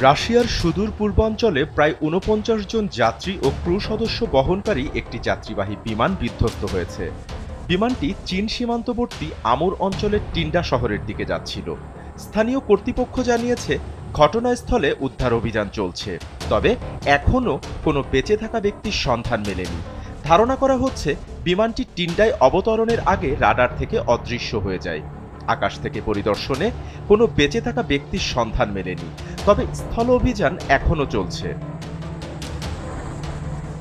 রাশিয়ার সুদূর পূর্বাঞ্চলে প্রায় ৪৯ জন যাত্রী ও ক্রু সদস্য বহনকারী একটি যাত্রীবাহী বিমান বিধ্বস্ত হয়েছে। বিমানটি চীন সীমান্তবর্তী আমুর অঞ্চলের টিন্ডা শহরের দিকে যাচ্ছিল। স্থানীয় কর্তৃপক্ষ জানিয়েছে ঘটনাস্থলে উদ্ধার অভিযান চলছে, তবে এখনও কোনো বেঁচে থাকা ব্যক্তির সন্ধান মেলেনি। ধারণা করা হচ্ছে বিমানটি টিন্ডায় অবতরণের আগে রাডার থেকে অদৃশ্য হয়ে যায়। আকাশ থেকে পরিদর্শনে কোনো বেঁচে থাকা ব্যক্তির সন্ধান মেলেনি, তবে স্থল অভিযান এখনও চলছে।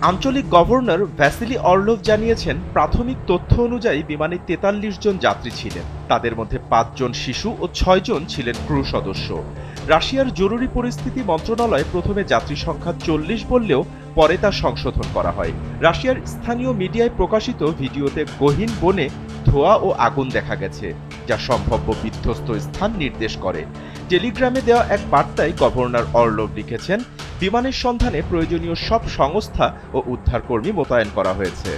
আঞ্চলিক গভর্নর ভ্যাসিলি অর্লোভ জানিয়েছেন, প্রাথমিক তথ্য অনুযায়ী বিমানে ৪৩ জন যাত্রী ছিলেন। তাদের মধ্যে ৫ জন শিশু ও ৬ জন ছিলেন ক্রু সদস্য। রাশিয়ার জরুরি পরিস্থিতি মন্ত্রণালয় প্রথমে যাত্রী সংখ্যা ৪০ বললেও পরে তা সংশোধন করা হয়। রাশিয়ার স্থানীয় মিডিয়ায় প্রকাশিত ভিডিওতে গহীন বনে ধোঁয়া ও আগুন দেখা গেছে, যা সম্ভাব্য বিধ্বস্ত স্থান নির্দেশ করে। টেলিগ্রামে দেওয়া এক বার্তায় গভর্নর অর্লোভ লিখেছেন, বিমানের সন্ধানে প্রয়োজনীয় সব সংস্থা ও উদ্ধারকর্মী মোতায়েন করা হয়েছে।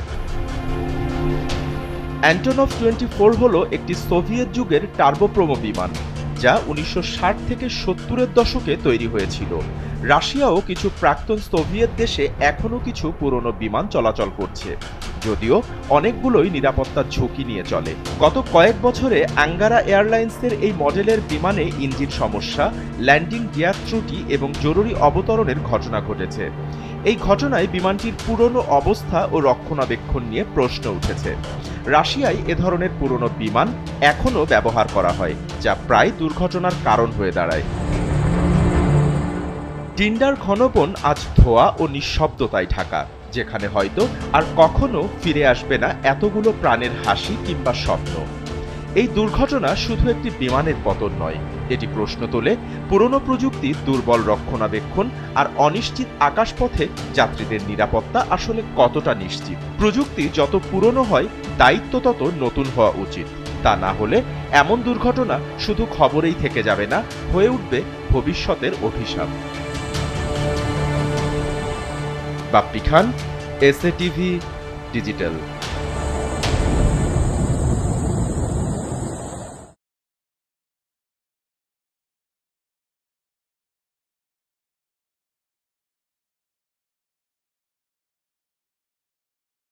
অ্যান্টনভ 24 হল একটি সোভিয়েত যুগের টার্বোপ্রোমো বিমান, যা ১৯৬০ থেকে ৭০-এর দশকে তৈরি হয়েছিল। রাশিয়াও কিছু প্রাক্তন সোভিয়েত দেশে এখনও কিছু পুরনো বিমান চলাচল করছে, যদিও অনেকগুলোই নিরাপত্তার ঝুঁকি নিয়ে চলে। গত কয়েক বছরে আঙ্গারা এয়ারলাইন্সের এই মডেলের বিমানে ইঞ্জিন সমস্যা, ল্যান্ডিং গিয়ার ত্রুটি এবং জরুরি অবতরণের ঘটনা ঘটেছে। এই ঘটনায় বিমানটির পুরনো অবস্থা ও রক্ষণাবেক্ষণ নিয়ে প্রশ্ন উঠেছে। রাশিয়ায় এ ধরনের পুরনো বিমান এখনও ব্যবহার করা হয়, যা প্রায় দুর্ঘটনার কারণ হয়ে দাঁড়ায়। টিন্ডার ঘনবন আজ ধোঁয়া ও নিঃশব্দতায় ঢাকা, যেখানে হয়তো আর কখনো ফিরে আসবে না এতগুলো প্রাণের হাসি কিংবা স্বপ্ন। এই দুর্ঘটনা শুধু একটি বিমানের পতন নয়, এটি প্রশ্ন তোলে পুরনো প্রযুক্তির দুর্বল রক্ষণাবেক্ষণ আর অনিশ্চিত আকাশপথে যাত্রীদের নিরাপত্তা আসলে কতটা নিশ্চিত। প্রযুক্তি যত পুরনো হয়, দায়িত্ব তত নতুন হওয়া উচিত। তা না হলে এমন দুর্ঘটনা শুধু খবরেই থেকে যাবে না, হয়ে উঠবে ভবিষ্যতের অভিশাপ। বাপ্পি খান, এসএ টিভি ডিজিটাল।